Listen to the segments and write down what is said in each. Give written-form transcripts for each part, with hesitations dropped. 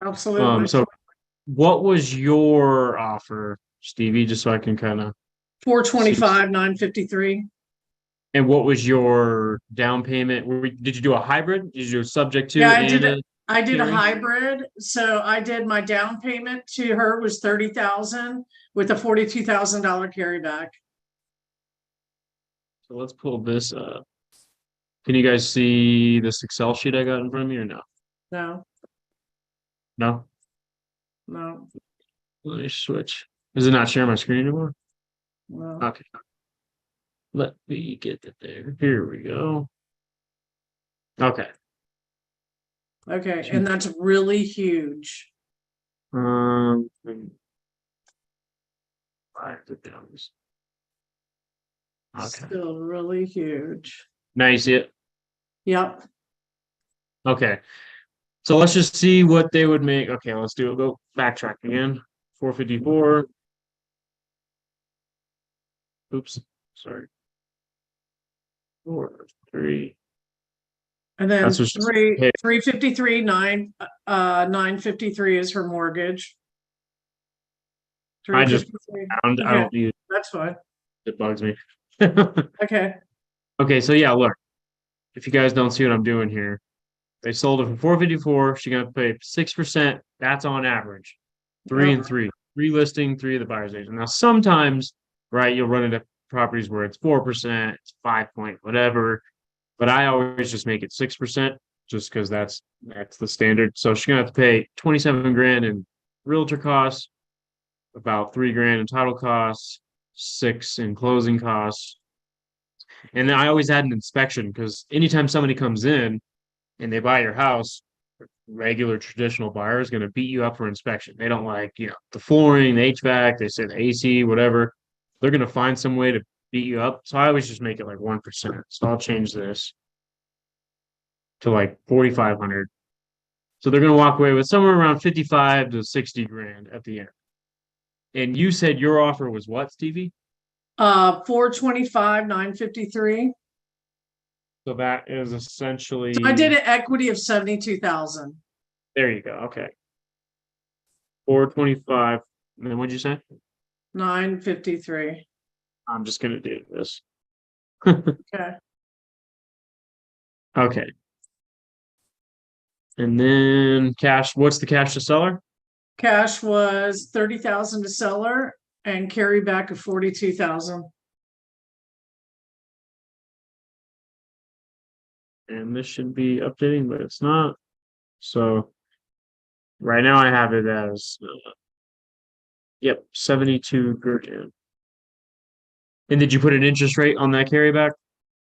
Absolutely. So what was your offer, Stevie, just so I can kind of see? 425, 953. And what was your down payment? Did you do a hybrid? Did you do a subject Yeah, to and a I did a carry? hybrid. So I did my down payment to her was 30,000 with a $42,000 carryback. So let's pull this up. Can you guys see this Excel sheet I got in front of me or no? No, No? no, Let me switch. Is it not sharing my screen anymore? no. Okay. Let me get it there. Here we go. Okay. Okay. And that's really huge. Um, five to downs. Okay. Still really huge. Now you see it? Yep. Okay. So let's just see what they would make. Okay, let's do it. Go backtrack again. 454. Oops. Sorry. 4, 3. And then That's what's hey, 353, 953 is her mortgage. I just 353. found I Okay, don't use that's fine. it bugs me. Okay. Okay, so yeah, look. If you guys don't see what I'm doing here, they sold it for 454. She got to pay 6%. That's on average. Three Yep. and three. Three listing, three of the buyer's agent. Now sometimes, right, you'll run into properties where it's 4%, it's 5 point, whatever. But I always just make it 6% just because that's the standard. So she's gonna have to pay 27 grand in realtor costs, about 3 grand in title costs, 6 in closing costs. And then I always add an inspection because anytime somebody comes in and they buy your house, regular traditional buyer is going to beat you up for inspection. They don't like, the flooring, the HVAC, they say the AC, whatever. They're going to find some way to beat you up. So I always just make it like 1%. So I'll change this to like 4,500. So they're going to walk away with somewhere around 55 to 60 grand at the end. And you said your offer was what, Stevie? 425, 953. So that is So I did essentially, an equity of 72,000. there you go. Okay. 425. And then what'd you say? 953. I'm just going to do this. Okay. Okay. And then cash, what's the cash to seller? Cash was 30,000 to seller and carry back of 42,000. And this should be updating, but it's not. So right now I have it as, yep, 72 grand. And did you put an interest rate on that carryback?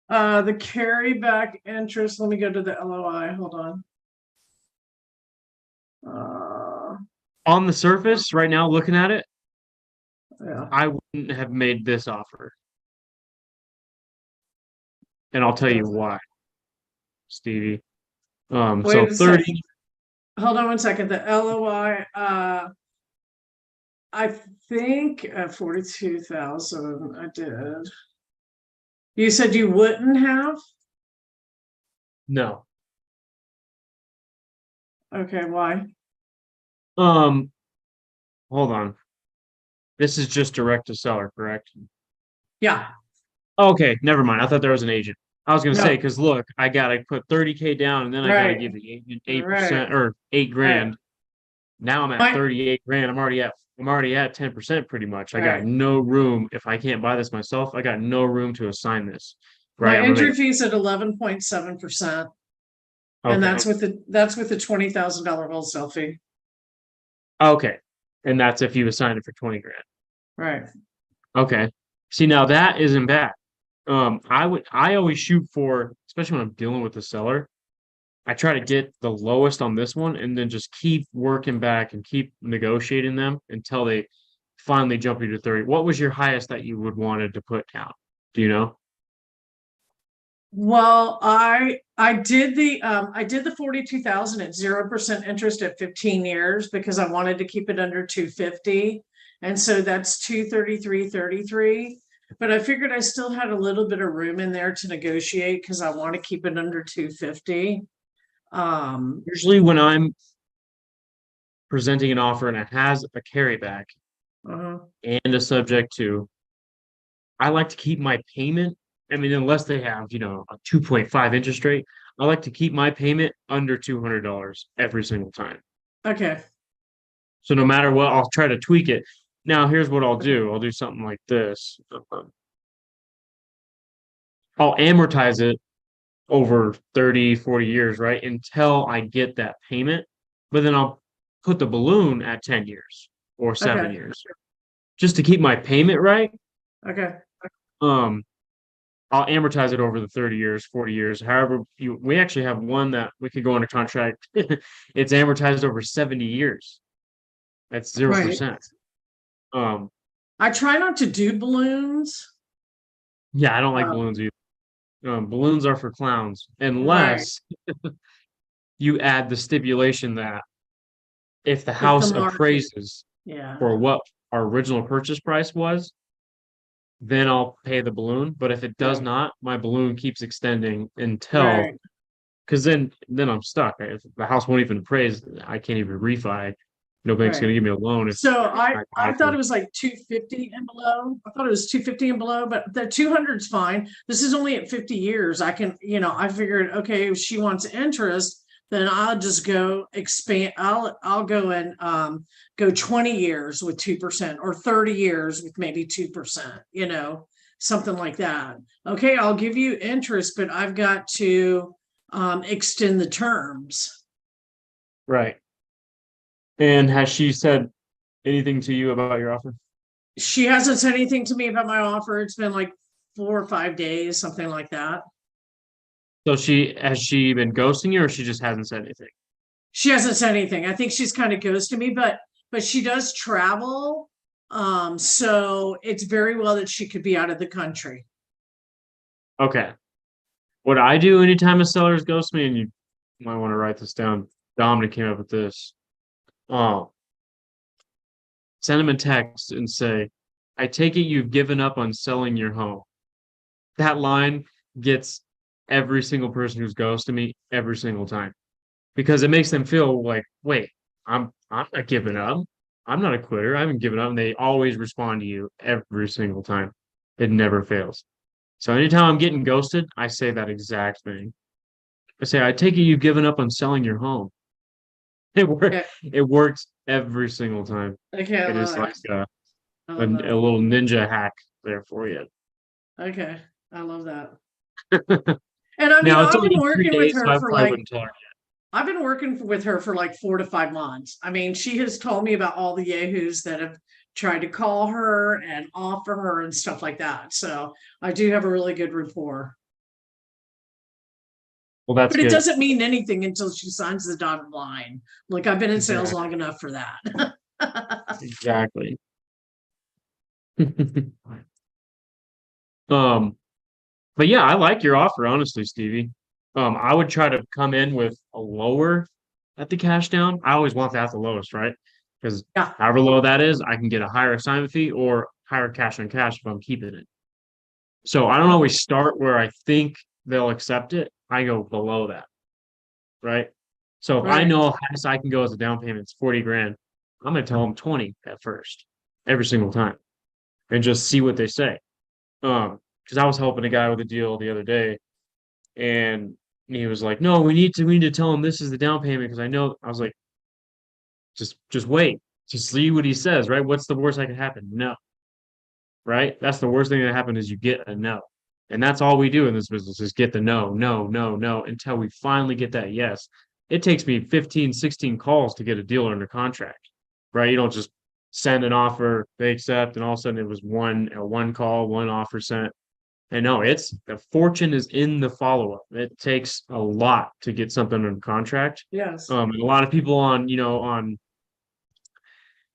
The carryback interest, let me go to the LOI. Hold on. On the surface, right now, looking at it, Yeah. I wouldn't have made this offer. And I'll tell you why, Stevie. Wait So a 30, second. Hold on one second. The LOI, I think at 42,000 I did. You said you wouldn't have? no. Okay, why? Um, Hold on. This is just direct to seller, correct? Yeah. Okay, never mind. I thought there was an agent. I was gonna say, No. because look, I gotta put 30K down and then I gotta give Right. the agent Right. 8% or 8 Right. grand. Now I'm at My 38 grand. I'm already at 10% pretty much. I got right. no room. If I can't buy this myself, I got no room to assign this. Right. My I'm gonna entry make fee is at 11.7%. And okay. that's with the $20,000 wholesale fee. Okay. And that's if you assign it for 20 grand. Right. Okay. See, now that isn't bad. I always shoot for, especially when I'm dealing with the seller. I try to get the lowest on this one and then just keep working back and keep negotiating them until they finally jump you to 30. What was your highest that you would wanted to put down? Do you know? Well, I did the 42,000 at 0% interest at 15 years because I wanted to keep it under 250. And so that's 233.33. But I figured I still had a little bit of room in there to negotiate because I want to keep it under 250. Usually when I'm presenting an offer and it has a carryback Uh-huh. and a subject to, I like to keep my payment. I mean, unless they have, a 2.5 interest rate, I like to keep my payment under $200 every single time. Okay. So no matter what, I'll try to tweak it. Now, here's what I'll do. I'll do something like this. I'll amortize it over 30, 40 years, right? Until I get that payment. But then I'll put the balloon at 10 years or 7 Okay. years just to keep my payment right. Okay. Um, I'll amortize it over the 30 years, 40 years. However, we actually have one that we could go under contract. It's amortized over 70 years. That's Right. 0%. Um, I try not to do balloons. yeah, I don't like Um, balloons either. Balloons are for clowns, right. unless you add the stipulation that if the If the house market, appraises yeah. for what our original purchase price was, then I'll pay the balloon. But if it does Right. not, my balloon keeps extending until, Right. because then I'm stuck. If the house won't even appraise, I can't even refi. No bank's Right. gonna give me a loan if So I I have thought to. it was like 250 and below. I thought it was 250 and below, but the 200's fine. This is only at 50 years. I can, I figured, okay, if she wants interest, then I'll just go expand. I'll go and go 20 years with 2% or 30 years with maybe 2%, something like that. Okay, I'll give you interest, but I've got to extend the terms. Right. And has she said anything to you about your offer? She hasn't said anything to me about my offer. It's been like 4 or 5 days, something like that. So has she been ghosting you, or she just hasn't said anything? She hasn't said anything. I think she's kind of ghosted me, but she does travel. So it's very well that she could be out of the country. Okay. What I do anytime a seller's ghost me, and you might want to write this down. Dominic came up with this. Oh, send him a text and say, I take it you've given up on selling your home. That line gets every single person who's ghosted me every single time because it makes them feel like, wait, I'm not giving up. I'm not a quitter. I haven't given up. And they always respond to you every single time. It never fails. So anytime I'm getting ghosted, I say that exact thing. I say, I take it you've given up on selling your home. It works. Okay. It works every single time. Okay, I It love is like that. a, I a, love a that. little ninja hack there for you. Okay. I love that. And I mean, Now it's only been 3 days, so I probably wouldn't tell her. I've been working with her for like 4 to 5 months. I mean, she has told me about all the yahoos that have tried to call her and offer her and stuff like that. So I do have a really good rapport. Well, that's But it good. doesn't mean anything until she signs the dotted line. Like I've been in sales Exactly. long enough for that. Exactly. Um, but yeah, I like your offer, honestly, Stevie. I would try to come in with a lower at the cash down. I always want that at the lowest, right? Because Yeah, however low that is, I can get a higher assignment fee or higher cash on cash if I'm keeping it. So I don't always start where I think they'll accept it. I go below that, right? So if I right. know how highest I can go as a down payment, it's 40 grand. I'm gonna tell them 20 at first, every single time, and just see what they say. Because I was helping a guy with a deal the other day, and he was like, "No, we need to tell him this is the down payment because I know." I was like, "Just wait, just see what he says, right? What's the worst that can happen? No, right? That's the worst thing that happen is you get a no, and that's all we do in this business is get the no, no, no, no until we finally get that yes. It takes me 15, 16 calls to get a dealer under contract, right? You don't just send an offer, they accept, and all of a sudden it was one call, one offer sent. And no, it's the fortune is in the follow up. It takes a lot to get something under contract. Yes. And a lot of people on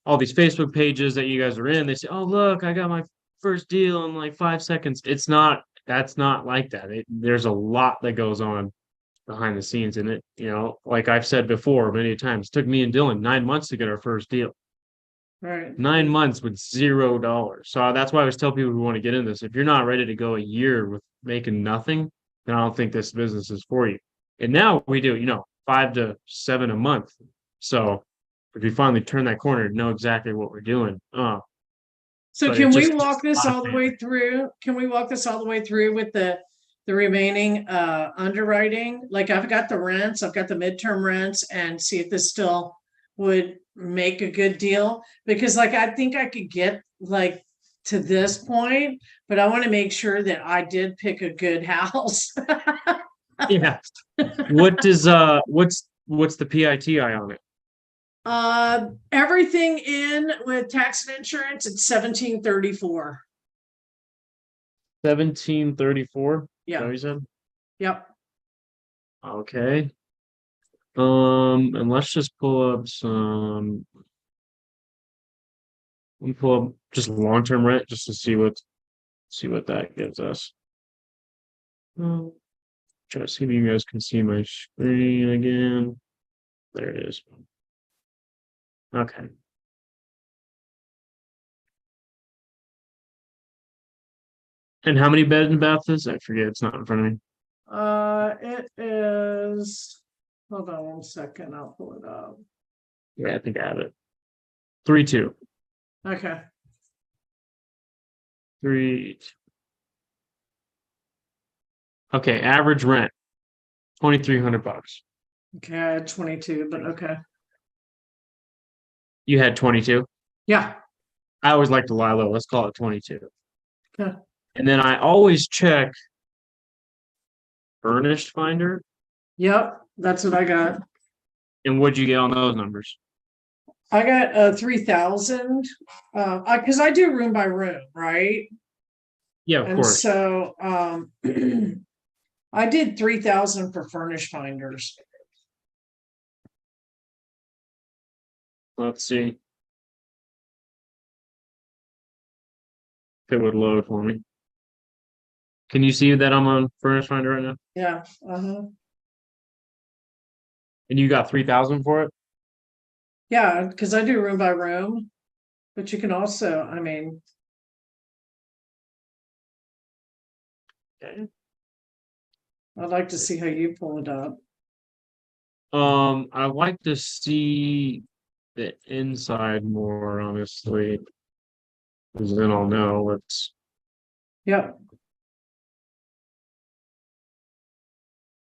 all these Facebook pages that you guys are in, they say, "Oh, look, I got my first deal in like 5 seconds." It's not. That's not like that. There's a lot that goes on behind the scenes in it. Like I've said before many times, it took me and Dylan 9 months to get our first deal. Right. 9 months with $0. So that's why I always tell people who want to get in this, if you're not ready to go a year with making nothing, then I don't think this business is for you. And now we do, 5 to 7 a month. So if we finally turn that corner, know exactly what we're doing. So But it can we just takes walk a this lot of all the planning. way through? Can we walk this all the way through with the remaining underwriting? Like I've got the rents, I've got the midterm rents, and see if this still would make a good deal. Because like I think I could get like to this point, but I want to make sure that I did pick a good house. Yeah. What's the PITI on it? Everything in with tax and insurance, it's 1734. 1734. Is that what Yeah. you said? Yep. Okay. And let's just pull up some. We pull up just long-term rent just to see what that gives us. Try to see if you guys can see my screen again. There it is. Okay. And how many bed and baths is? I forget. It's not in front of me. It is, hold on one second, I'll pull it up. Yeah, I think I have it. 3-2. Okay. 3. Okay, average rent $2,300. Okay, I had 22, but okay. You had 22. Yeah. I always like to lie low. Let's call it 22. Okay. And then I always check furnished finder. Yep, that's what I got. And what'd you get on those numbers? I got 3,000. Because I do room by room, right? Yeah, of And course. so I did 3,000 for furnished finders. Let's see if it would load for me. Can you see that I'm on furnished finder right now? Yeah. And you got 3,000 for it? Yeah, because I do room by room, but you can also, I mean, Okay. I'd like to see how you pull it up. I like to see the inside more, honestly. Because then I'll know what's Yep.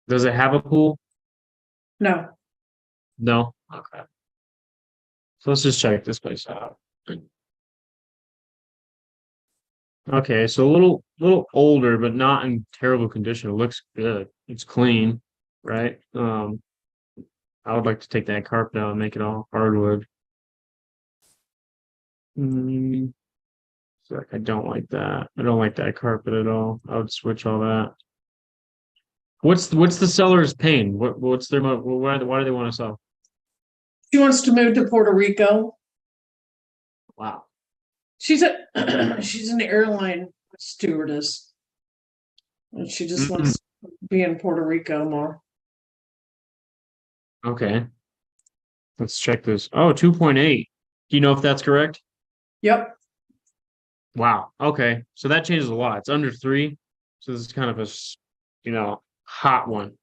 does it have a pool? No. No. Okay. So let's just check this place out. Okay, so a little older, but not in terrible condition. It looks good. It's clean, right? I would like to take that carpet out and make it all hardwood. Mm, so I don't like that. I don't like that carpet at all. I would switch all that. What's the seller's pain? What's their why do they want to sell? She wants to move to Puerto Rico. Wow. She's she's an airline stewardess. And she just wants to be in Puerto Rico more. Okay. Let's check this. Oh, 2.8. Do you know if that's correct? Yep. Wow. Okay. So that changes a lot. It's under 3. So this is kind of hot one.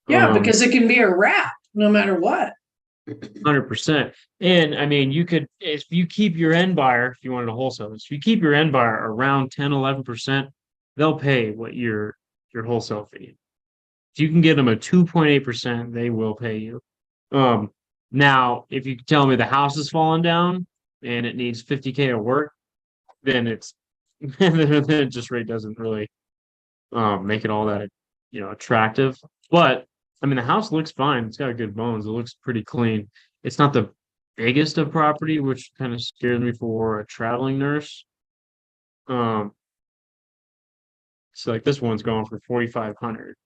Yeah, because it can be a wrap no matter what. 100%. And I mean, you could, if you keep your end buyer, if you wanted to wholesale this, if you keep your end buyer around 10, 11%, they'll pay what your wholesale fee. If you can get them a 2.8%, they will pay you. Now, if you tell me the house is falling down and it needs 50K of work, then it's the interest rate doesn't really make it all that attractive. But I mean, the house looks fine. It's got good bones. It looks pretty clean. It's not the biggest of property, which kind of scares me for a traveling nurse. So like this one's going for 4,500,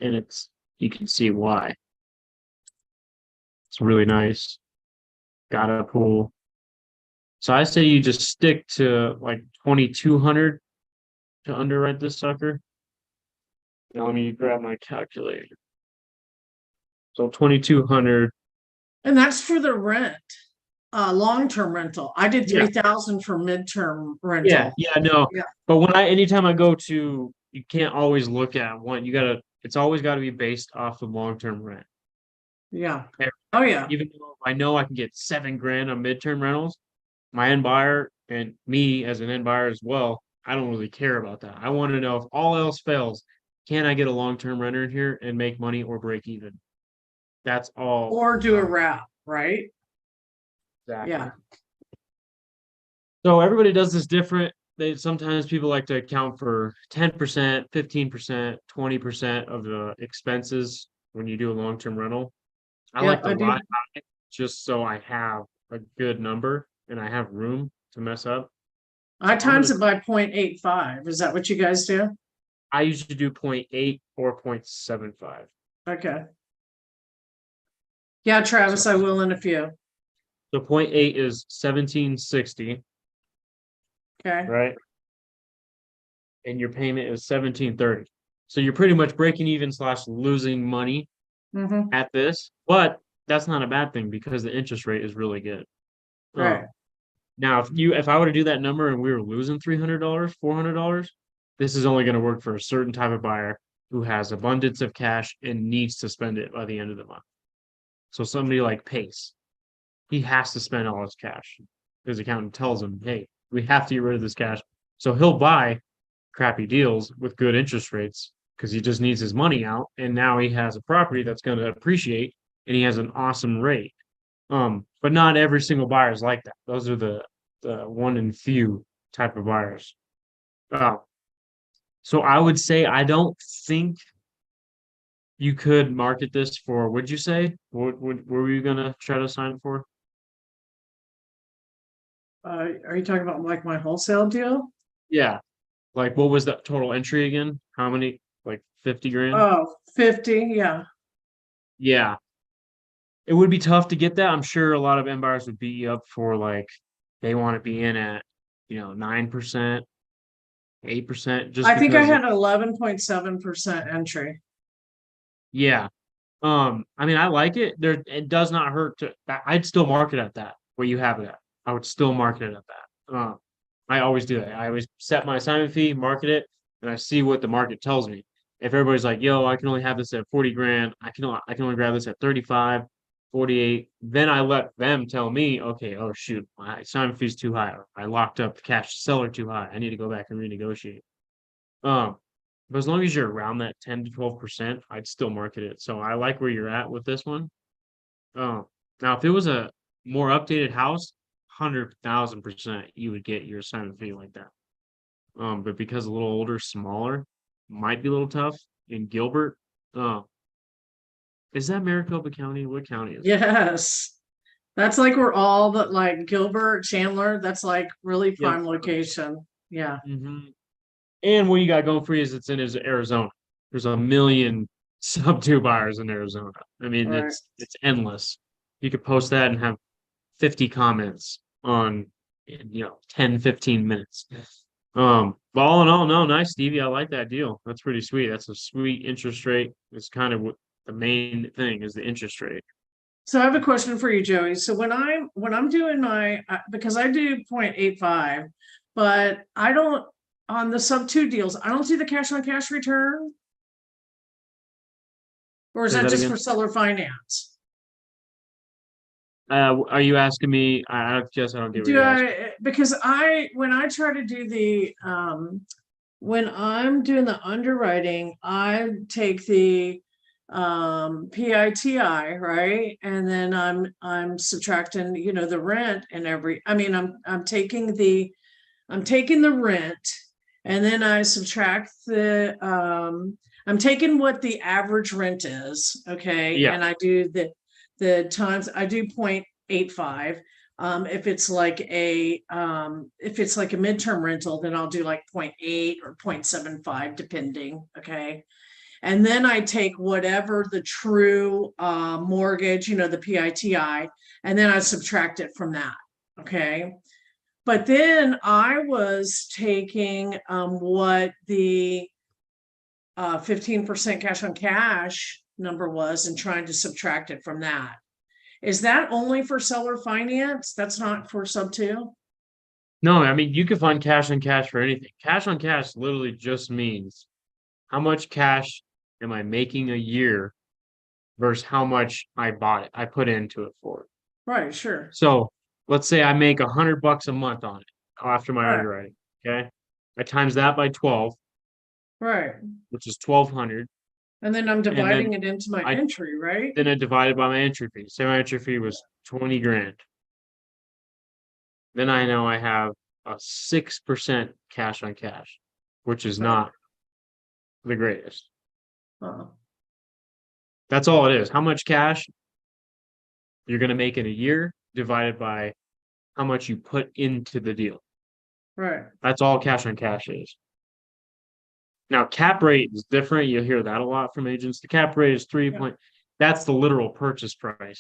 and you can see why. It's really nice. Got a pool. So I say you just stick to like 2,200 to underwrite this sucker. Now let me grab my calculator. So 2,200. And that's for the rent, long-term rental. I did Yeah. 3,000 for midterm Yeah, rental. no. Yeah. But anytime I go to, you can't always look at one. It's always got to be based off of long-term rent. Yeah. Oh, yeah. Even though I know I can get 7 grand on midterm rentals, my end buyer and me as an end buyer as well, I don't really care about that. I want to know if all else fails, can I get a long-term renter in here and make money or break even? That's all. Or do a wrap, right? Exactly. Yeah. So everybody does this different. They sometimes people like to account for 10%, 15%, 20% of the expenses when you do a long-term rental. I Yeah, like to I lie do. high just so I have a good number and I have room to mess up. I So I'm times gonna it by 0.85. Is that what you guys do? I usually do 0.8 or 0.75. Okay. Yeah, So Travis, I will in a few. the 0.8 is 1760, Okay. right? And your payment is 1730. So you're pretty much breaking even slash losing money Mm-hmm. at this, but that's not a bad thing because the interest rate is really good. Right. Um, Now if I were to do that number and we were losing $300, $400, this is only going to work for a certain type of buyer who has abundance of cash and needs to spend it by the end of the month. So somebody like Pace, he has to spend all his cash. His accountant tells him, "Hey, we have to get rid of this cash." So he'll buy crappy deals with good interest rates because he just needs his money out, and now he has a property that's going to appreciate, and he has an awesome rate. But not every single buyer is like that. Those are the one in few type of buyers. Uh, so I would say I don't think you could market this for. Would you say? What were you gonna try to sign it for? Are you talking about like my wholesale deal? Yeah. Like what was the total entry again? How many? Like 50 grand? Oh, 50. Yeah. Yeah. It would be tough to get that. I'm sure a lot of end buyers would beat you up for like they want to be in at 9%, 8%, just I think I because of had 11.7% entry. yeah. I mean, I like it. It does not hurt to. I'd still market at that where you have it at. I would still market it at that. I always do that. I always set my assignment fee, market it, and I see what the market tells me. If everybody's like, "Yo, I can only have this at 40 grand. I can only grab this at 35, 48." Then I let them tell me, "Okay, oh shoot, my assignment fee's too high. I locked up the cash to seller too high. I need to go back and renegotiate." Um, but as long as you're around that 10 to 12%, I'd still market it. So I like where you're at with this one. Um, Now if it was a more updated house, 100,000% you would get your assignment fee like that. But because a little older, smaller, might be a little tough in Gilbert. Uh, is that Maricopa County? What county is that? Yes. That's like we're all but like Gilbert, Chandler. That's like really Yep. prime location. Yeah. hmm And what you got going for you is Arizona. There's a million sub two buyers in Arizona. I mean, All right. it's endless. You could post that and have 50 comments on 10, 15 minutes. But all in all, no, nice, Stevie. I like that deal. That's pretty sweet. That's a sweet interest rate. It's kind of what the main thing is the interest rate. So I have a question for you, Joey. So when I'm doing my because I do 0.85, but I don't on the sub two deals, I don't do the cash on cash return, or is Say that that just again. for seller finance? Are you asking me? I guess I don't get what Do you're asking. I because I when I try to do the when I'm doing the underwriting, I take the PITI, right? And then I'm subtracting, the rent and I'm taking the rent and then I subtract I'm taking what the average rent is, okay? Yeah, And I do the times I do 0.85. If it's like a midterm rental, then I'll do like 0.8 or 0.75 depending, okay? And then I take whatever the true mortgage, the PITI, and then I subtract it from that, okay? But then I was taking what the 15% cash on cash number was and trying to subtract it from that. Is that only for seller finance? That's not for sub two? no, I mean you can find cash on cash for anything. Cash on cash literally just means how much cash am I making a year versus how much I bought it, I put into it for it. Right, sure. So let's say I make $100 a month on it after my Right, underwriting. Okay. I times that by 12, right. which is 1,200. And then I'm And then dividing it into my I entry, right? then I divided by my entry fee. Say my entry fee was 20 grand. Then I know I have a 6% cash on cash, which is Right. not the greatest. Uh, That's all it is. How much cash you're going to make in a year divided by how much you put into the deal. right. That's all cash on cash is. Now, cap rate is different. You'll hear that a lot from agents. The cap rate is 3 Yeah. point. That's the literal purchase price.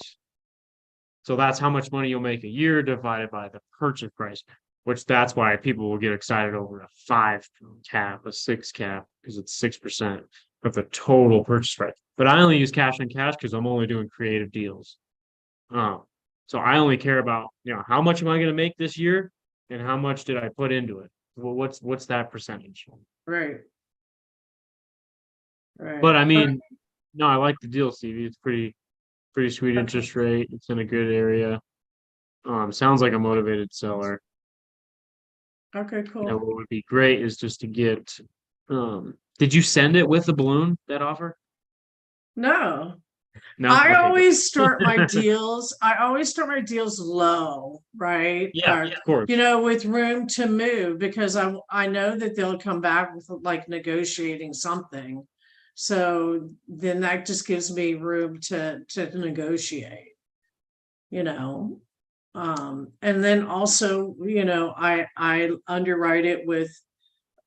So that's how much money you'll make a year divided by the purchase price, which that's why people will get excited over a 5 cap, a 6 cap, because it's 6% of the total purchase price. But I only use cash on cash because I'm only doing creative deals. So I only care about, how much am I going to make this year and how much did I put into it? Well, what's that percentage? Right. Right. But I mean, no, I like the deal, Stevie. It's pretty sweet Okay. interest rate. It's in a good area. Sounds like a motivated seller. Okay, cool. What would be great is just to get, did you send it with the balloon, that offer? No. No? I Okay, good. always start my deals. I always start my deals low, right? Yeah, of course. With room to move because I know that they'll come back with like negotiating something. So then that just gives me room to negotiate, you know. And then also, I underwrite it with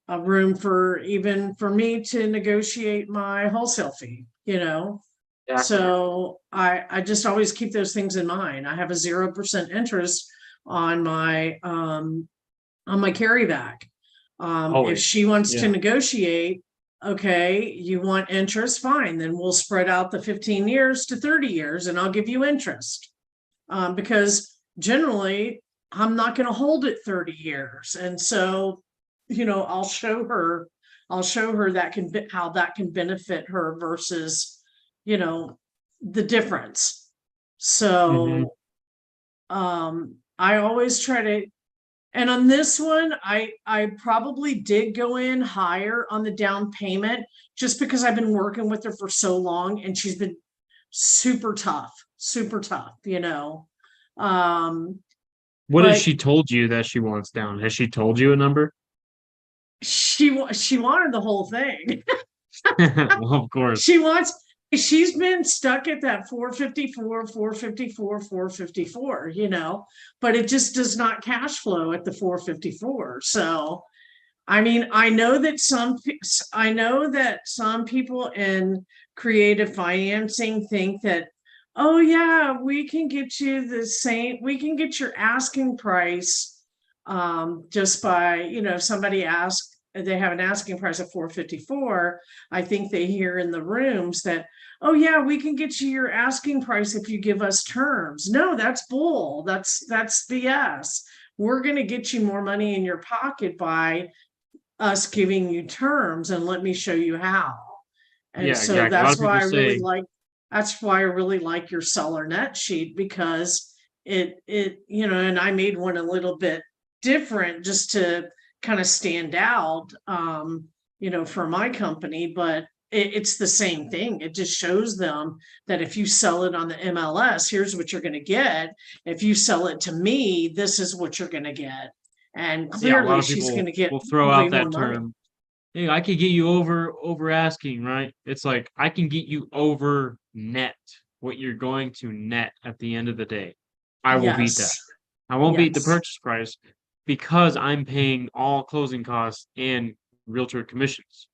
a room for even for me to negotiate my wholesale fee. Exactly. So I just always keep those things in mind. I have a 0% interest on my carryback. If Always. she wants to Yeah. negotiate, okay, you want interest, fine, then we'll spread out the 15 years to 30 years and I'll give you interest. Because generally I'm not going to hold it 30 years. And so, I'll show her that how that can benefit her versus, the difference. Hmm. So, I always try to, and on this one, I probably did go in higher on the down payment just because I've been working with her for so long and she's been super tough. What has But she told you that she wants down? Has she told you a number? she wanted the whole thing. Well, of course. She wants she's been stuck at that 454, 454, 454, but it just does not cash flow at the 454. So I mean, I know that some people in creative financing think that, oh yeah, we can get your asking price just by, if somebody asks, they have an asking price of 454. I think they hear in the rooms that, oh yeah, we can get you your asking price if you give us terms. No, that's bull. That's BS. We're going to get you more money in your pocket by us giving you terms, and let me show you how. And Yeah, so exactly. A lot of people say, that's why I really like your seller net sheet, because and I made one a little bit different just to kind of stand out, for my company, but it's the same thing. It just shows them that if you sell it on the MLS, here's what you're going to get. If you sell it to me, this is what you're going to get. And yeah, a lot clearly of she's going people to get will throw way out more that money. term. Hey, I could get you over asking, right? It's like I can get you over net what you're going to net at the end of the day. I will beat that. Yes. I won't beat the Yes. purchase price because I'm paying all closing costs and realtor commissions.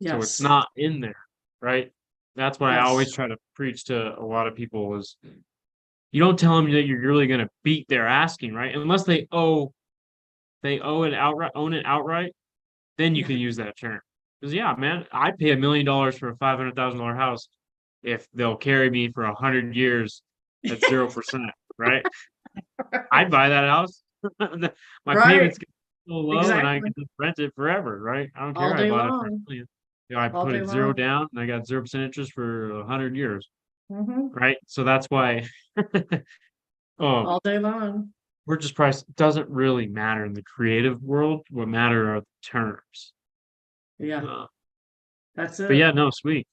So it's Yes. not in there, right? That's what I always Yes. try to preach to a lot of people is you don't tell them that you're really going to beat their asking, right? Unless they owe it outright, own it outright, then you Yeah. can use that term. Because yeah, man, I'd pay $1 million for a $500,000 house if they'll carry me for 100 years at 0%, right? I'd buy that house. My Right. payments get so low, and I Exactly. can just rent it forever, right? I don't All care. I day bought it for a long. million. I All put day it zero long. down, and I got 0% interest for 100 years. Mhm. right? So that's why um All day long. purchase price doesn't really matter in the creative world. What matter are the terms. Yeah, Uh, that's but it. yeah, no, sweet.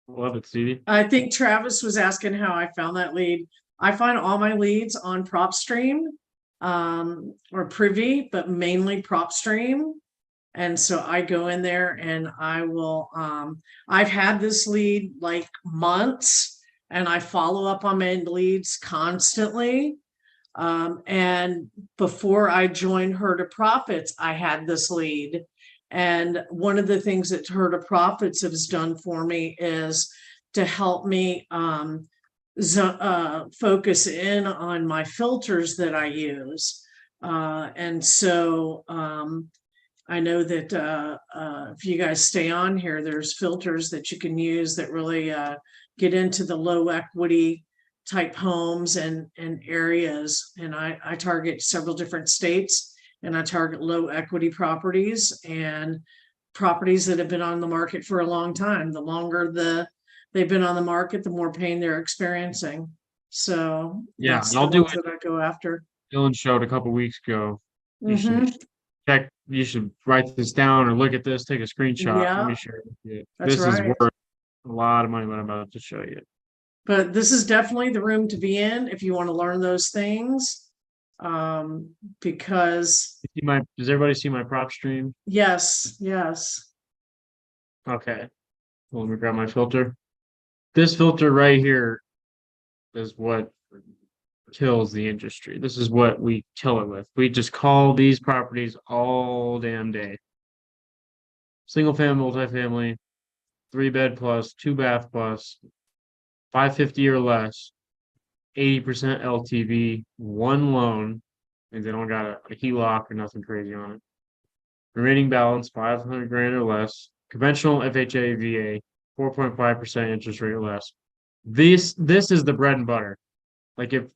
Love it, Stevie. I think Travis was asking how I found that lead. I find all my leads on PropStream, or Privy, but mainly PropStream. And so I go in there and I will, I've had this lead like months and I follow up on my leads constantly. And before I joined Her to Profits, I had this lead. And one of the things that Her to Profits has done for me is to help me focus in on my filters that I use. And so I know that if you guys stay on here, there's filters that you can use that really get into the low equity type homes and areas. And I target several different states, and I target low equity properties and properties that have been on the market for a long time. The longer they've been on the market, the more pain they're experiencing. So Yeah, that's and the I'll do ones it. that I go after. Dylan showed a couple weeks ago. You should Hmm. check. You should write this down or look at this. Take a screenshot. Let Yeah, me share it with you. that's This is right. worth a lot of money. What I'm about to show you. But this is definitely the room to be in if you want to learn those things. Because Does everybody see my prop stream? yes, yes. Okay. Well, let me grab my filter. This filter right here is what kills the industry. This is what we kill it with. We just call these properties all damn day. Single family, multifamily, 3 bed plus, 2 bath plus, 550 or less, 80% LTV, one loan, and they don't got a HELOC or nothing crazy on it. Remaining balance, 500 grand or less. Conventional FHA, VA, 4.5% interest rate or less. This is the bread and butter. Like if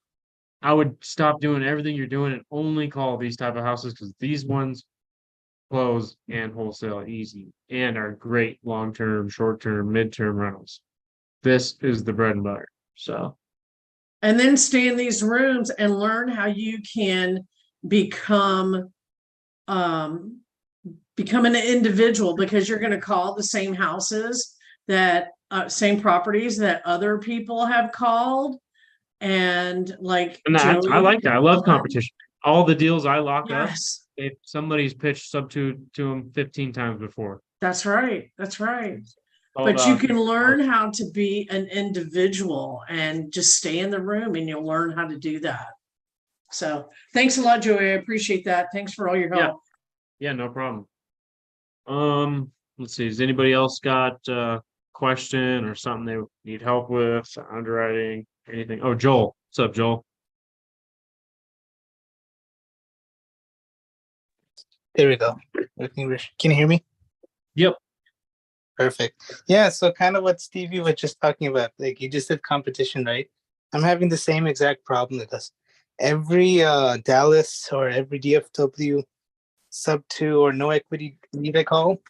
I would stop doing everything you're doing and only call these type of houses because these ones close and wholesale easy and are great long-term, short-term, mid-term rentals. This is the bread and butter. So And then stay in these rooms and learn how you can become um become an individual, because you're going to call the same houses that same properties that other people have called, and like and I Joey like that. I love Dillon. competition. All the deals I lock up, Yes, if somebody's pitched sub to them 15 times before. that's right. That's right. Sold But you out. can learn how to be an individual and just stay in the room and you'll learn how to do that. So thanks a lot, Joey. I appreciate that. Thanks for all your Yeah, help. yeah, no problem. Let's see. Has anybody else got a question or something they need help with? Underwriting, anything? Oh, Joel. What's up, Joel? There we go. Can you hear me? Yep. Perfect. Yeah, so kind of what Stevie was just talking about. Like you just said competition, right? I'm having the same exact problem because every Dallas or every DFW sub two or no equity lead I call,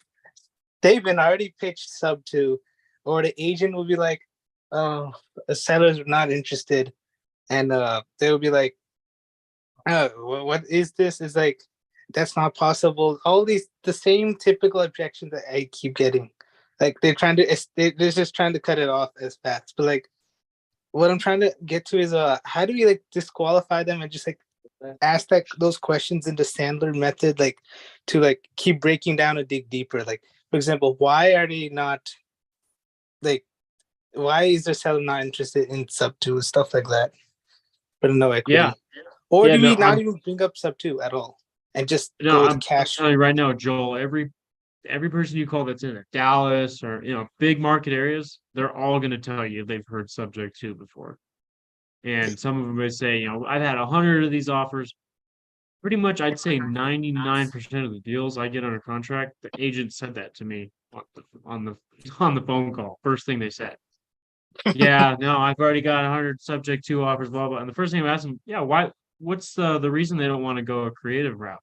they've been already pitched sub two, or the agent will be like, oh, the seller's not interested. And they will be like, what is this? Is like, that's not possible. All these, the same typical objections that I keep getting. Like they're trying to, they're just trying to cut it off as fast. But like, what I'm trying to get to is, how do we like disqualify them and just like ask that those questions in the Sandler method, like to like keep breaking down and dig deeper. Like, for example, why are they not like, why is the seller not interested in sub two, stuff like that, but no Yeah. equity? Or Yeah. do No, we not even bring up sub two at all and just no, go with the I'm cash? telling you right now, Joel, every person you call that's in Dallas or big market areas, they're all going to tell you they've heard subject to before. And some of them would say, I've had 100 of these offers. Pretty much, I'd say 99% of the deals I get under contract, the agent said that to me on the on the phone call. First thing they said, yeah, no, I've already got 100 subject to offers, blah blah. And the first thing I ask them, yeah, why? What's the reason they don't want to go a creative route?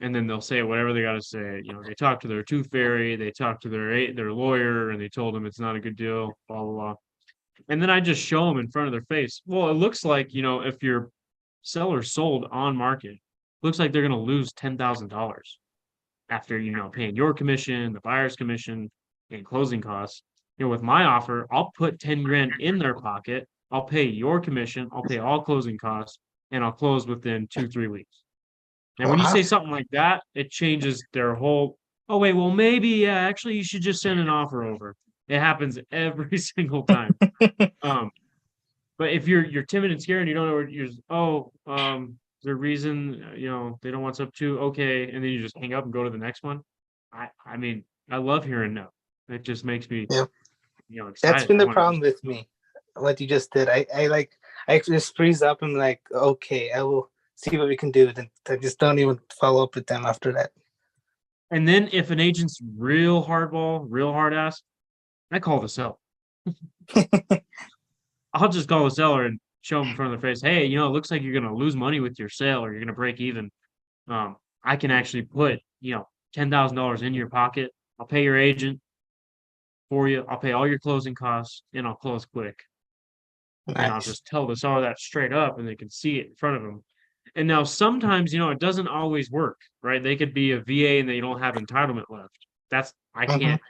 And then they'll say whatever they got to say. They talk to their tooth fairy, they talk to their lawyer, and they told them it's not a good deal, blah blah blah. And then I just show them in front of their face. Well, it looks like, if your seller sold on market, looks like they're going to lose $10,000 after, paying your commission, the buyer's commission, and closing costs. With my offer, I'll put 10 grand in their pocket. I'll pay your commission. I'll pay all closing costs, and I'll close within 2-3 weeks. And when you Wow. say something like that, it changes their whole, oh, wait, well, maybe, yeah, actually, you should just send an offer over. It happens every single time. But if you're timid and scared and you don't know what is there a reason, they don't want up to, okay, and then you just hang up and go to the next one. I mean, I love hearing no. It just makes me, Yeah. excited. That's been I the wanna problem with me. What you just did, I just freeze up and like, okay, I will see what we can do. Then I just don't even follow up with them after that. And then if an agent's real hardball, real hard ass, I call the seller. I'll just call the seller and show them in front of their face, hey, it looks like you're gonna lose money with your sale or you're gonna break even. I can actually put, $10,000 in your pocket. I'll pay your agent for you. I'll pay all your closing costs and I'll close quick. And I'll Nice. just tell the seller that straight up and they can see it in front of them. And now sometimes, it doesn't always work, right? They could be a VA and they don't have entitlement left. I Mhm.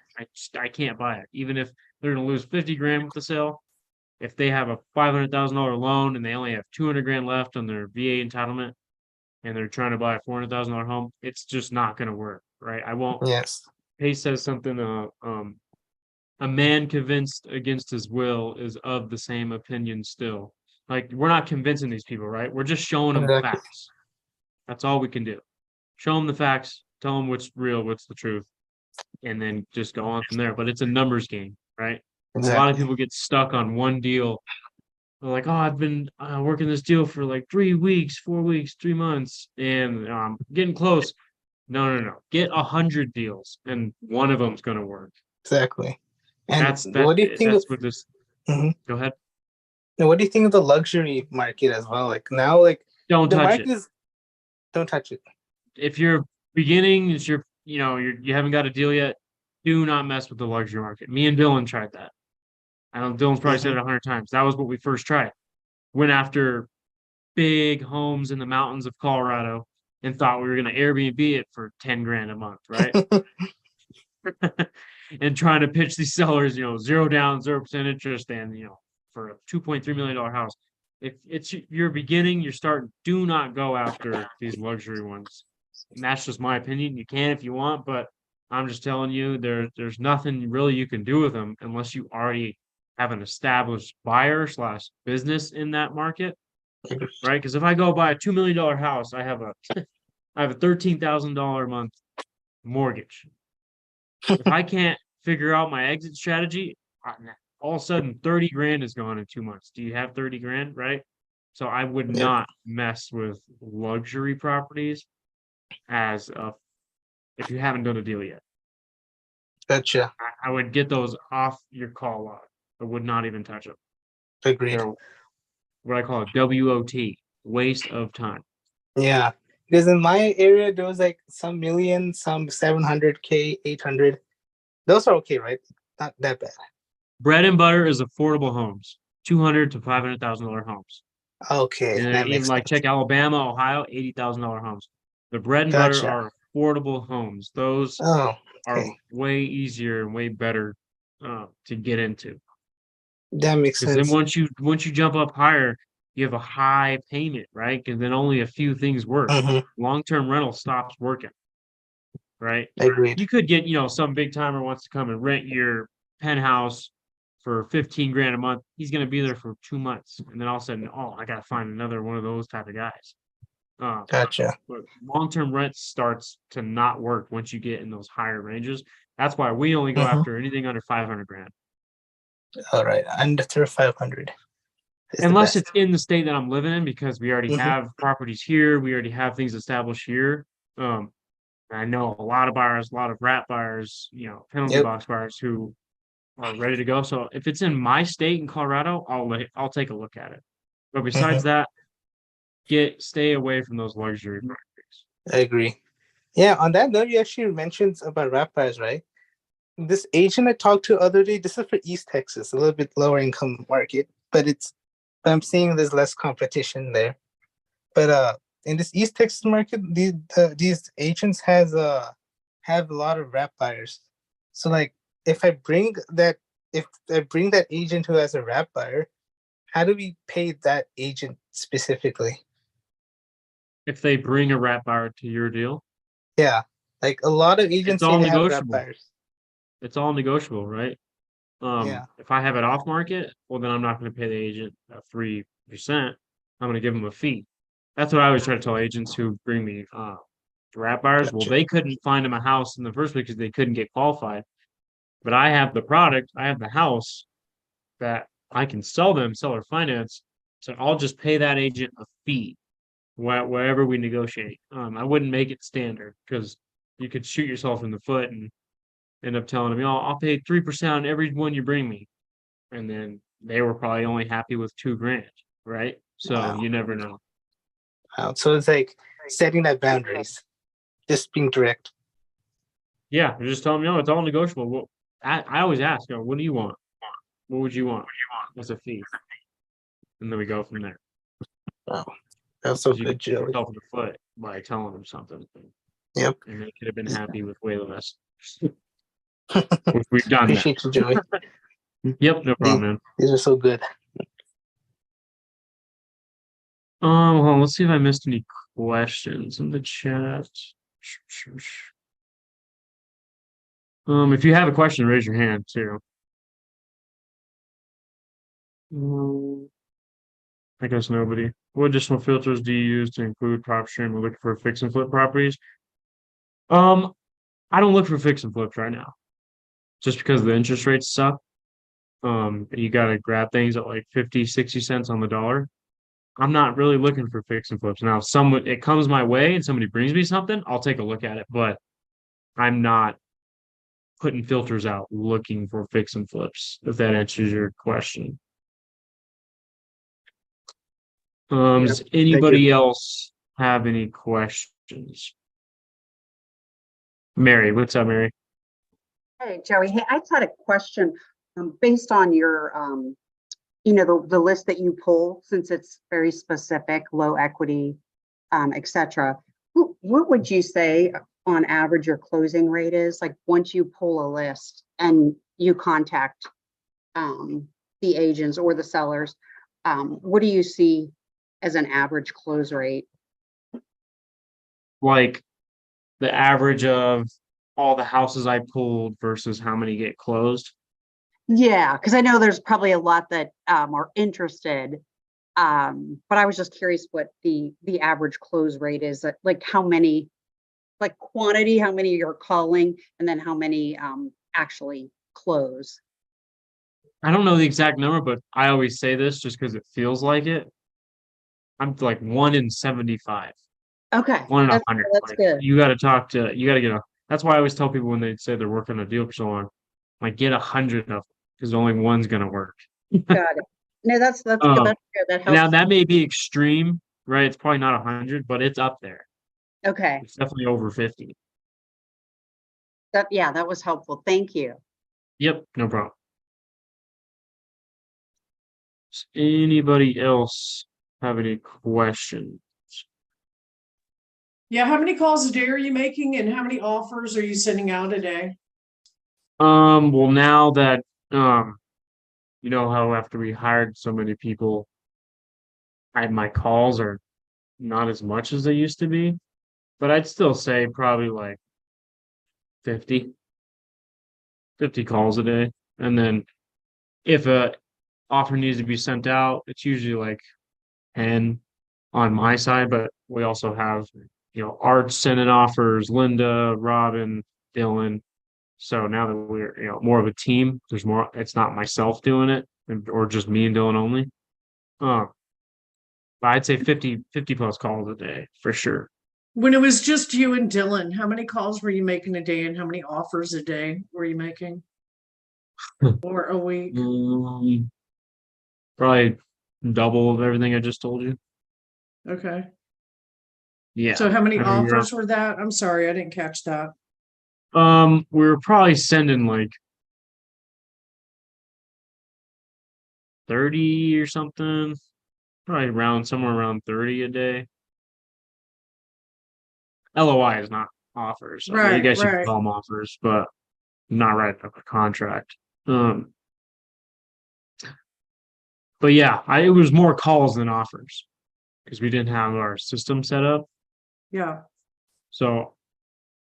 can't buy it. Even if they're gonna lose 50 grand with the sale, if they have a $500,000 loan and they only have 200 grand left on their VA entitlement and they're trying to buy a $400,000 home, it's just not gonna work, right? I won't. Yes. Pace says something, a man convinced against his will is of the same opinion still. Like, we're not convincing these people, right? We're just showing them Exactly. facts. That's all we can do. Show them the facts, tell them what's real, what's the truth, and then just go on from there. But it's a numbers game, right? A lot of Exactly. people get stuck on one deal. They're like, oh, I've been working this deal for like 3 weeks, 4 weeks, 3 months, and getting close. No. Get 100 deals, and one of them's going to work. Exactly. And That's what do you think that's of? what this. Mhm. Go ahead. Now, what do you think of the luxury market as well? Like now, like Don't the touch market it. is, don't touch it. If you're beginning, it's you haven't got a deal yet. Do not mess with the luxury market. Me and Dylan tried that. I know Dylan's probably said it 100 times. That was what we first tried. Went after big homes in the mountains of Colorado and thought we were going to Airbnb it for 10 grand a month, right? And trying to pitch these sellers, 0 down, 0% interest, and for a $2.3 million house. If it's you're beginning, you're starting, do not go after these luxury ones. And that's just my opinion. You can if you want, but I'm just telling you, there's nothing really you can do with them unless you already have an established buyer slash business in that market, right? Because if I go buy a $2 million house, I have a $13,000 a month mortgage. If I can't figure out my exit strategy, all of a sudden 30 grand is gone in 2 months. Do you have 30 grand, right? So I would Yeah. not mess with luxury properties if you haven't done a deal yet. Gotcha. I would get those off your call log. I would not even touch them. Agreed. They're what I call a WOT, waste of time. Yeah, because in my area there was like some million, some 700K, 800. Those are okay, right? Not that bad. Bread and butter is affordable homes, $200,000 to $500,000 homes. Okay, And that then even makes like sense. check Alabama, Ohio, $80,000 homes. The bread and butter Gotcha. are affordable homes. Those Oh, are okay, way easier and way better to get into. that makes Because then sense. once you jump up higher, you have a high payment, right? Because then only a few things work. Mm-hmm. Long-term rental stops working, right? Agreed. You could get, some big timer wants to come and rent your penthouse for 15 grand a month. He's going to be there for 2 months. And then all of a sudden, oh, I got to find another one of those type of guys. Gotcha. But long-term rent starts to not work once you get in those higher ranges. That's why we only go Mm-hmm. after anything under 500 grand. All right, under 500. Unless it's in the state that I'm living in, because we already Mhm. have properties here, we already have things established here. I know a lot of buyers, a lot of rat buyers, penalty Yep. box buyers who are ready to go. So if it's in my state in Colorado, I'll take a look at it. But besides that, stay away from those luxury properties. I agree. Yeah, on that note, you actually mentioned about rat buyers, right? this agent I talked to the other day, this is for East Texas, a little bit lower income market, but I'm seeing there's less competition there. But in this East Texas market, these agents have a lot of wrap buyers. So like if I bring that agent who has a wrap buyer, how do we pay that agent specifically? If they bring a wrap buyer to your deal, Yeah, like a lot of it's agents say all they have wrap negotiable. buyers. It's all negotiable, right? Yeah. If I have it off market, well, then I'm not going to pay the agent 3%. I'm going to give them a fee. That's what I always try to tell agents who bring me wrap buyers. Well, Gotcha. they couldn't find them a house in the first place because they couldn't get qualified. But I have the product, I have the house that I can sell them, seller finance. So I'll just pay that agent a fee wherever we negotiate. I wouldn't make it standard because you could shoot yourself in the foot and end up telling them, I'll pay 3% on every one you bring me. And then they were probably only happy with $2,000, right? So Wow. you never know. Wow. So it's like setting that boundaries, just being direct. Yeah, you're just telling them, it's all negotiable. Well, I always ask, what do you want? What would you want? What's a fee? And then we go from there. Wow. That's so 'Cause you good, can shoot Joey. yourself in the foot by telling them something. Yep. And they could have been happy with way less. Which we've done that. Appreciate you, Joey. Yep, no problem, man. These are so good. Well, let's see if I missed any questions in the chat. If you have a question, raise your hand too. I guess nobody. What additional filters do you use to include prop stream or look for fix and flip properties? I don't look for fix and flips right now, just because the interest rates suck. You gotta grab things at like 50, 60 cents on the dollar. I'm not really looking for fix and flips. Now, if it comes my way and somebody brings me something, I'll take a look at it, but I'm not putting filters out looking for fix and flips, if that answers your question. Does anybody else have any questions? Mary, what's up, Mary? Hey, Joey. Hey, I just had a question based on your, the list that you pull, since it's very specific, low equity, et cetera. What would you say on average your closing rate is? Like once you pull a list and you contact the agents or the sellers, what do you see as an average close rate? Like the average of all the houses I pulled versus how many get closed? Yeah, because I know there's probably a lot that are interested. But I was just curious what the average close rate is, like how many, like quantity, how many you're calling, and then how many actually close. I don't know the exact number, but I always say this just because it feels like it. I'm like 1 in 75, Okay, 1 in that's 100. Like, good. you got to get that's why I always tell people when they say they're working a deal for so long, like get 100 of them because only one's going to work. Got it. No, that's good. Um, That's good. That Now helps. that may be extreme, right? It's probably not 100, but it's up there. Okay, It's definitely over 50. that was helpful. Thank you. Yep, no problem. Does anybody else have any questions? Yeah, how many calls a day are you making and how many offers are you sending out a day? Well, now that you know how after we hired so many people, my calls are not as much as they used to be, but I'd still say probably like 50 calls a day. And then if a offer needs to be sent out, it's usually like 10 on my side, but we also have, Art sending offers, Linda, Robin, Dylan. So now that we're, more of a team, there's more, it's not myself doing it or just me and Dylan only. But I'd say 50 plus calls a day for sure. When it was just you and Dylan, how many calls were you making a day and how many offers a day were you making? Or a week? Probably double of everything I just told you. Okay. Yeah. So how many I mean, offers were that? I'm sorry, I didn't catch that. We're probably sending like 30 or something. Probably somewhere around 30 a day. LOI is not offers. So you Right, guys should right. call them offers, but not writing up a contract. But yeah, it was more calls than offers because we didn't have our system set up. Yeah. So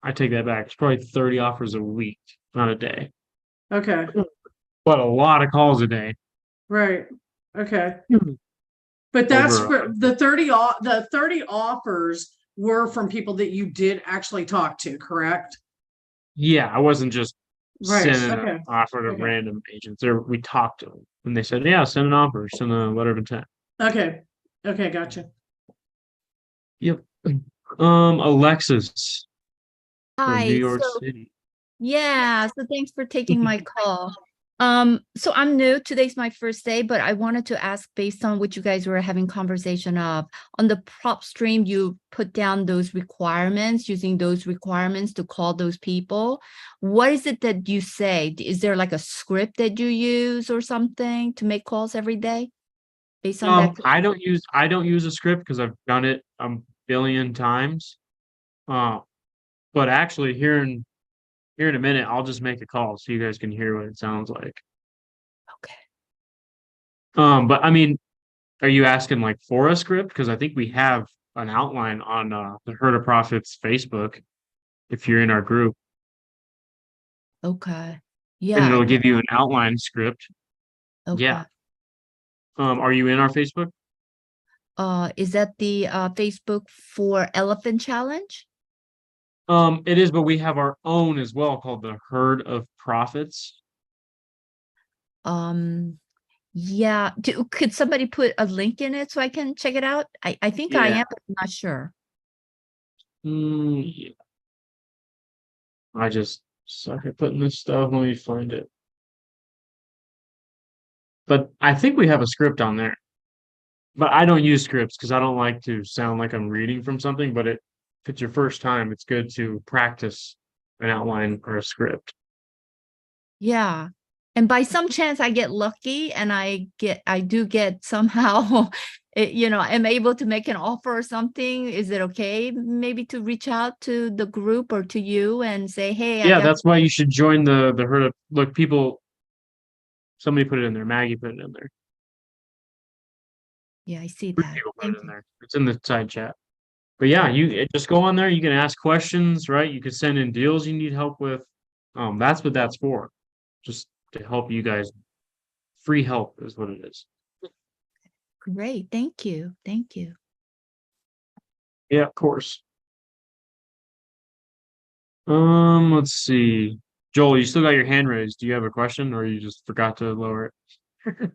I take that back. It's probably 30 offers a week, not a day, Okay. but a lot of calls a day. Right. Okay. But that's Over, for the 30 offers were from people that you did actually talk to, correct? yeah, I wasn't just Right. sending an Okay. offer to Okay. random agents. We talked to them and they said, yeah, send an offer, send a letter of intent. Okay. Okay. Gotcha. Yep. Alexis from New Hi, York so City. yeah, so thanks for taking my call. So I'm new, today's my first day, but I wanted to ask based on what you guys were having conversation of, on the prop stream, you put down those requirements, using those requirements to call those people. What is it that you say? Is there like a script that you use or something to make calls every day? Based on that? I don't use a script because I've done it a billion times. But actually here in a minute, I'll just make a call so you guys can hear what it sounds like. Okay. But I mean, are you asking like for a script? Because I think we have an outline on the Herd of Profits Facebook if you're in our group. Okay. And Yeah. it'll give you an outline script. Okay. Yeah. Are you in our Facebook? Is that the Facebook for Elephant Challenge? It is, but we have our own as well called the Herd of Profits. Yeah. Could somebody put a link in it so I can check it out? I think I Yeah. am, but I'm not sure. Yeah. I just suck at putting this stuff. Let me find it. But I think we have a script on there. But I don't use scripts because I don't like to sound like I'm reading from something. But if it's your first time, it's good to practice an outline or a script. Yeah. And by some chance I get lucky and I do get somehow, I'm able to make an offer or something. Is it okay maybe to reach out to the group or to you and say, hey, I Yeah, got, that's why you should join the Herd of Look, people. Somebody put it in there. Maggie put it in there. yeah, I see Three that. people put Thank it in you. there. It's in the side chat. But yeah, you just go on there. You can ask questions, right? You can send in deals you need help with. That's what that's for. Just to help you guys. Free help is what it is. Great. Thank you. Thank you. Yeah, of course. Let's see. Joel, you still got your hand raised. Do you have a question or you just forgot to lower it?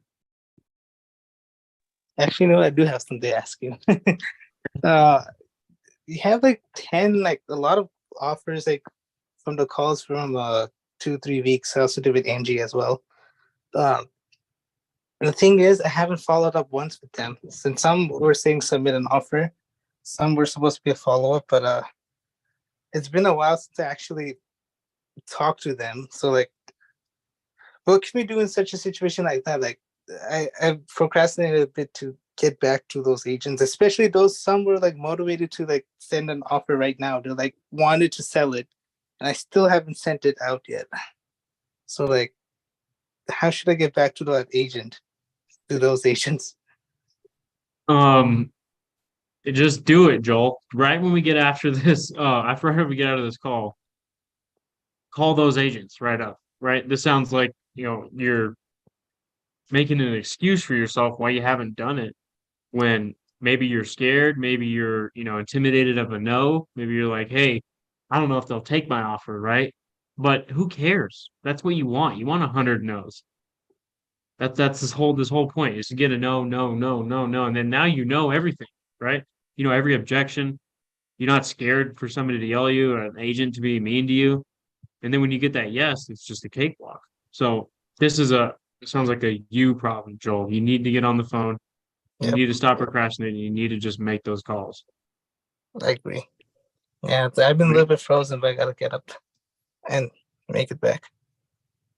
Actually, no, I do have something to ask you. You have like 10, like a lot of offers, like from the calls from 2-3 weeks. I also did with Angie as well. The thing is, I haven't followed up once with them. Since some were saying submit an offer, some were supposed to be a follow-up, but it's been a while since I actually talked to them. So like, what can we do in such a situation like that? Like, I procrastinated a bit to get back to those agents, especially those some were like motivated to like send an offer right now. They're like wanted to sell it, and I still haven't sent it out yet. So like, how should I get back to that agent, to those agents? Just do it, Joel. Right when we get after this, after we get out of this call those agents right up. Right. This sounds like you're making an excuse for yourself why you haven't done it when maybe you're scared, maybe you're intimidated of a no, maybe you're like, hey, I don't know if they'll take my offer, right? But who cares? That's what you want. You want 100 no's. That's this whole point is to get a no, no, no, no, no, and then now you know everything, right? You know every objection. You're not scared for somebody to yell at you or an agent to be mean to you. And then when you get that yes, it's just a cakewalk. So it sounds like a you problem, Joel. You need to get on the phone. You Yep, need to stop procrastinating. You need to just make those calls. I agree. Yeah, I've been a little bit frozen, but I gotta get up. and make it back.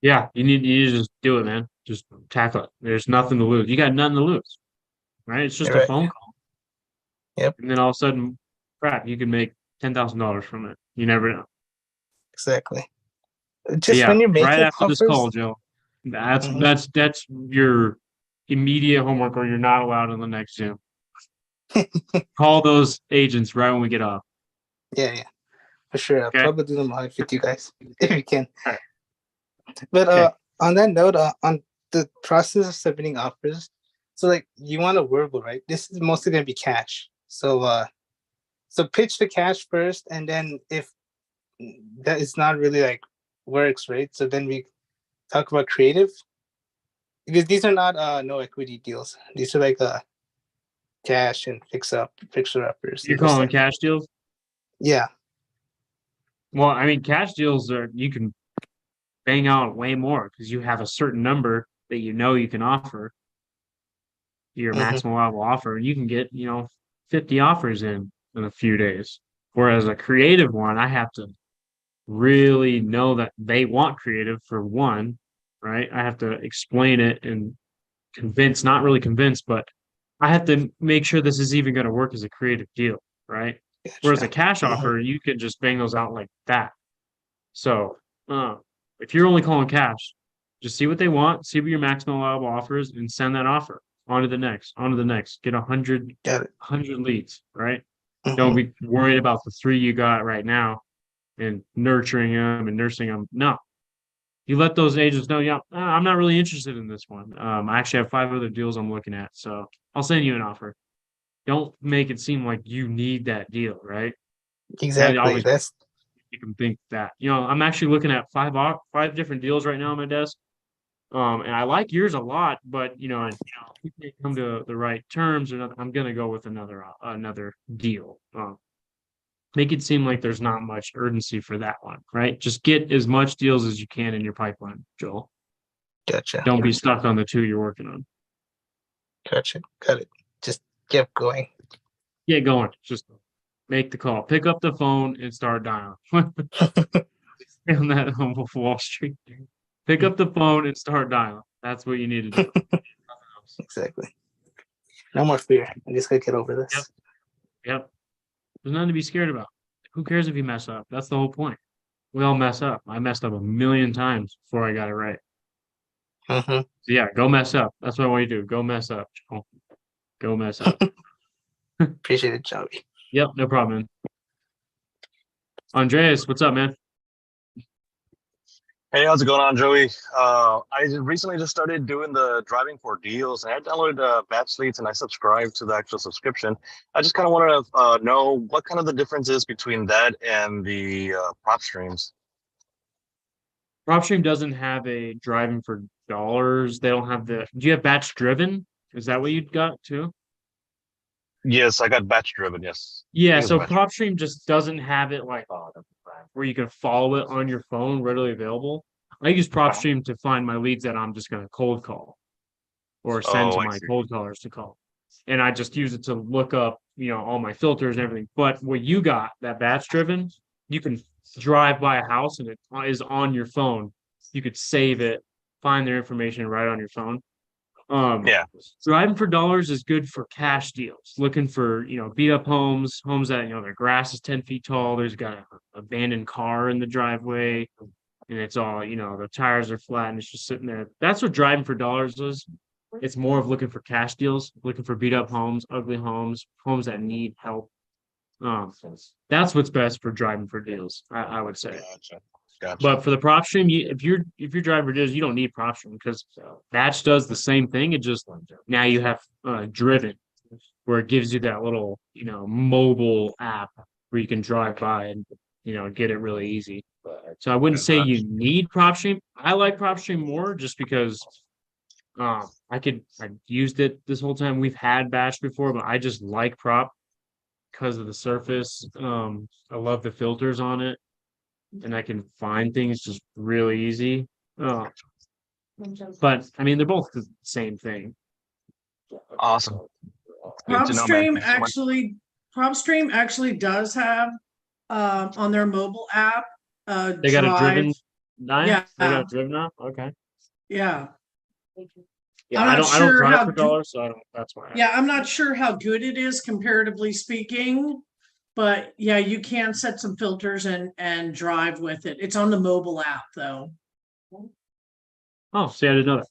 Yeah, you need to just do it, man. Just tackle it. There's nothing to lose. You got nothing to lose, right? It's just You're a right. phone call. Yep. And then all of a sudden, crap, you can make $10,000 from it. You never know. Exactly. But Just yeah, when you're right making after this offers, call, Joe. That's Mhm. that's your immediate homework, or you're not allowed on the next Zoom. Call those agents right when we get off. yeah, for sure. I'll Okay. probably do them live with you guys if you can. All right. But Okay. on that note, on the process of submitting offers, so like you want a verbal, right? This is mostly gonna be cash. So pitch the cash first, and then if that is not really like works, right? So then we talk about creative, because these are not no equity deals. These are like cash and fixer uppers You're and just calling like, cash deals? yeah. Well, I mean, cash deals are, you can bang out way more because you have a certain number that you know you can offer, your Hmm. maximum allowable offer, and you can get, 50 offers in a few days. Whereas a creative one, I have to really know that they want creative for one, right? I have to explain it and convince, not really convince, but I have to make sure this is even going to work as a creative deal, right? Whereas a Gotcha. cash Hmm. offer, you can just bang those out like that. So, if you're only calling cash, just see what they want, see what your maximum allowable offer is, and send that offer on to the next, on to the next. Get Got it. 100 leads, right? Don't Hmm. be worried about the 3 you got right now and nurturing them and nursing them. No, you let those agents know, yeah, I'm not really interested in this one. I actually have 5 other deals I'm looking at, so I'll send you an offer. Don't make it seem like you need that deal, right? That Exactly. always That's you can think that. I'm actually looking at 5 different deals right now on my desk. And I like yours a lot, but if we can't come to the right terms, or nothing, I'm gonna go with another deal. Make it seem like there's not much urgency for that one, right? Just get as much deals as you can in your pipeline, Joel. gotcha. Don't be stuck on the 2 you're working on. Gotcha. Got it. Just kept going. Get going. Just make the call. Pick up the phone and start dialing. On that Wall Street. Pick up the phone and start dialing. That's what you need to do. Nothing else. Exactly. No more fear. I just gotta get over Yep. this. Yep. There's nothing to be scared about. Who cares if you mess up? That's the whole point. We all mess up. I messed up a million times before I got it right. Hmm. So yeah, go mess up. That's what I want you to do. Go mess up. Joel. Go mess up. Appreciate it, Joey. Yep, no problem, man. Andreas, what's up, man? Hey, how's it going on, Joey? I recently just started doing the driving for deals, and I downloaded Batch Leads and I subscribed to the actual subscription. I just kind of want to know what kind of the difference is between that and the prop streams. PropStream doesn't have a driving for dollars. They don't have do you have batch driven? Is that what you got too? Yes, I got batch driven. Yes, I Yeah, think it's so batch. PropStream just doesn't have it like where you can follow it on your phone readily available. I use PropStream to find my leads that I'm just going to cold call or send Oh, to I my see. cold callers to call. And I just use it to look up, all my filters and everything. But what you got, that batch driven, you can drive by a house and it is on your phone. You could save it, find their information right on your phone. Yeah. Driving for dollars is good for cash deals. Looking for, beat up homes that, their grass is 10 feet tall. There's got an abandoned car in the driveway and it's all, the tires are flat and it's just sitting there. That's what driving for dollars is. It's more of looking for cash deals, looking for beat up homes, ugly homes, homes that need help. That's what's best for driving for deals, I would say. Gotcha. But for the prop stream, if you're driving for deals, you don't need prop stream because Batch does the same thing. It just now you have driven, where it gives you that little mobile app where you can drive by and get it really easy. So I wouldn't say you need prop stream. I like prop stream more just because I used it this whole time. We've had Batch before, but I just like prop because of the surface. I love the filters on it, and I can find things just really easy. But I mean, they're both the same thing. Awesome. Good to know, man. PropStream Thanks so much. PropStream actually does have on their mobile app They got a driven drive. nine? Yeah. They got a driven now? Okay. Yeah. Yeah, I'm I not don't sure drive how for good- dollars, so I don't that's why. Yeah, I'm not sure how good it is comparatively speaking, but yeah, you can set some filters and drive with it. It's on the mobile app though. Oh, see, I didn't know that.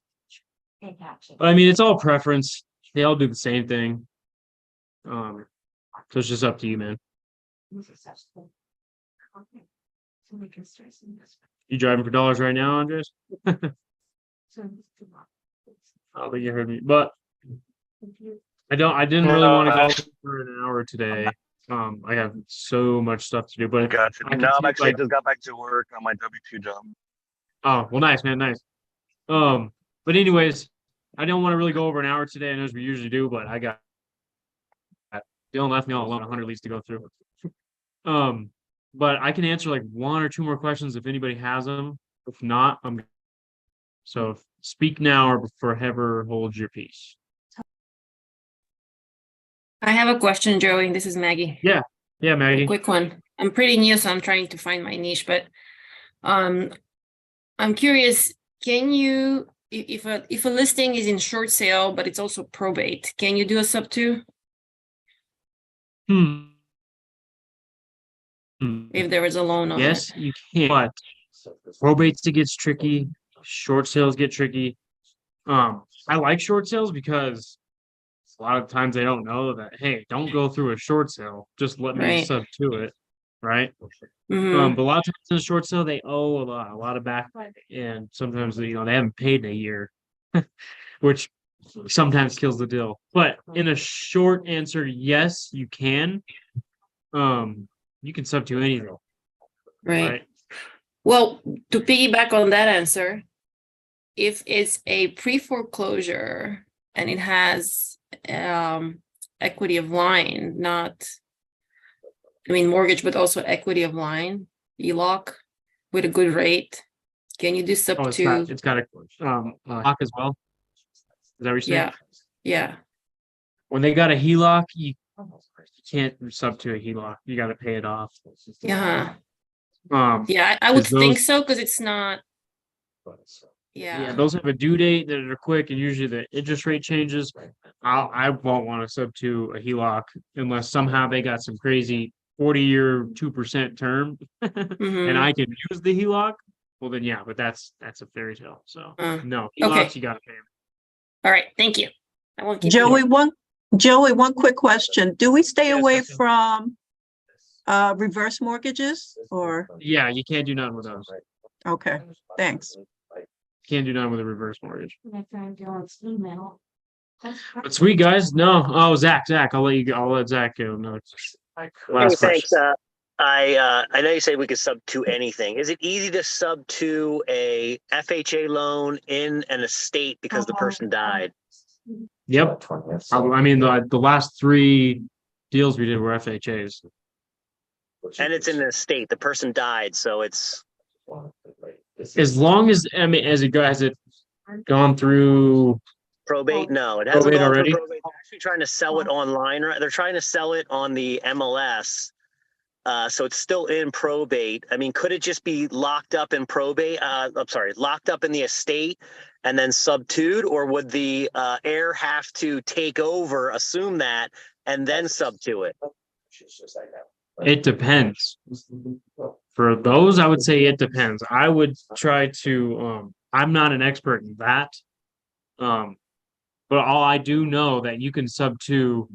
But I mean, it's all preference. They all do the same thing. So it's just up to you, man. You driving for dollars right now, Andres? I don't think you heard me, but I didn't really want to go for an hour today. I have so much stuff to do, but Gotcha. I can No, I'm take, actually like, just got back to work on my W-2 job. oh, well, nice, man, nice. But anyways, I don't want to really go over an hour today, and as we usually do, but I got Dylan left me all alone, 100 leads to go through. But I can answer like one or two more questions if anybody has them. If not, so speak now or forever hold your peace. I have a question, Joey. This is Maggie. Yeah, A Maggie. quick one. I'm pretty new, so I'm trying to find my niche, but I'm curious, can you, if a listing is in short sale, but it's also probate, can you do a sub two if there is a loan on it? Yes, you can, but probates it gets tricky, short sales get tricky. I like short sales because a lot of times they don't know that, hey, don't go through a short sale, just let me Right. sub to it, right? Mhm. But a lot of times in a short sale, they owe a lot of back, and sometimes they haven't paid in a year, which sometimes kills the deal. But in a short answer, yes, you can. You can sub to anything, Right. right? Well, to piggyback on that answer, if it's a pre-foreclosure and it has equity of line, not, I mean, mortgage, but also equity of line, ELOC with a good rate, can you do sub Oh, two? it's got a HELOC as well. Is that what you're saying? Yeah, yeah, When they got a HELOC, you can't sub to a HELOC. You got to pay it off. yeah, Yeah, I would 'cause think those- so, because it's not, yeah, those have a due date that are quick, and usually the interest rate changes. I won't want to sub to a HELOC unless somehow they got some crazy 40-year 2% term, and Mhm. I can use the HELOC. Well, then yeah, but that's a fairy tale. So no HELOCs, okay. you got to pay them. All right, thank you. I won't keep you. Joey, one quick question. Do we stay Yes, away okay. from reverse mortgages or, Yeah, you can't do none with those. okay, thanks. Can't do none with a reverse mortgage. But sweet guys, no. Oh, Zach, I'll let you go. I'll let Zach go. No, Hey, last thanks. question. I know you say we could sub to anything. Is it easy to sub to a FHA loan in an estate because the person died? Yep. I mean, the last 3 deals we did were FHAs. And it's in an estate. The person died, so it's As long as has it gone through probate. No, it hasn't probate gone already? through probate. They're actually trying to sell it online. Right? They're trying to sell it on the MLS. So it's still in probate. I mean, could it just be locked up in probate? I'm sorry, locked up in the estate and then subtued, or would the heir have to take over, assume that, and then sub to it? It depends. For those, I would say it depends. I would try to I'm not an expert in that. But all I do know that you can sub to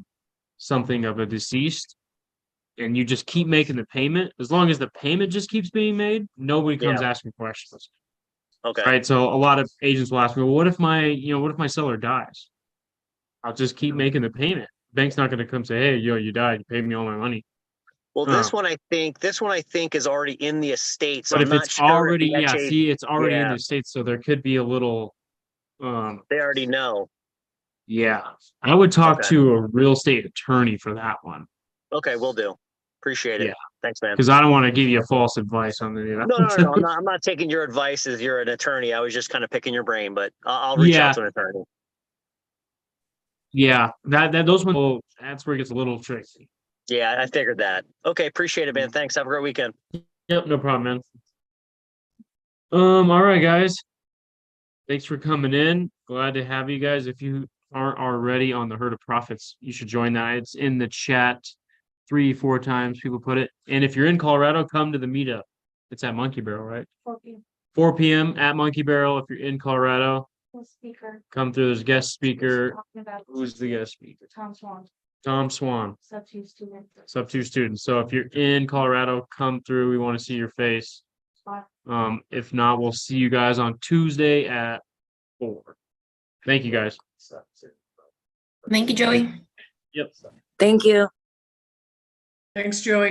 something of a deceased and you just keep making the payment. As long as the payment just keeps being made, nobody comes asking questions. Okay. Right. So a lot of agents will ask me, well, what if my seller dies? I'll just keep making the payment. Bank's not going to come say, hey, you died. You paid me all my money. Well, this one I think is already in the estate. So But I'm if not it's sure already, if the HA it's already in the state, so there could be a little. they already know. Yeah, I would talk Okay. to a real estate attorney for that one. Okay, will do. Appreciate it. Yeah. Thanks, man. Because I don't want to give you false advice on any of that. No. I'm not taking your advice as you're an attorney. I was just kind of picking your brain, but I'll reach out to an attorney. Yeah, those ones. That's where it gets a little tricky. Yeah, I figured that. Okay, appreciate it, man. Thanks. Have a great weekend. Yep, no problem, man. All right, guys. Thanks for coming in. Glad to have you guys. If you aren't already on the Herd of Profits, you should join that. It's in the chat 3-4 times people put it. And if you're in Colorado, come to the meetup. It's at Monkey Barrel, right? 4 p.m. at Monkey Barrel. If you're in Colorado, come through. There's a guest speaker. Who's the guest speaker? Tom Swan. Sub 2 student. So if you're in Colorado, come through. We want to see your face. If not, we'll see you guys on Tuesday at 4. Thank you, guys. Thank you, Joey. Yep. Thank you. Thanks, Joey.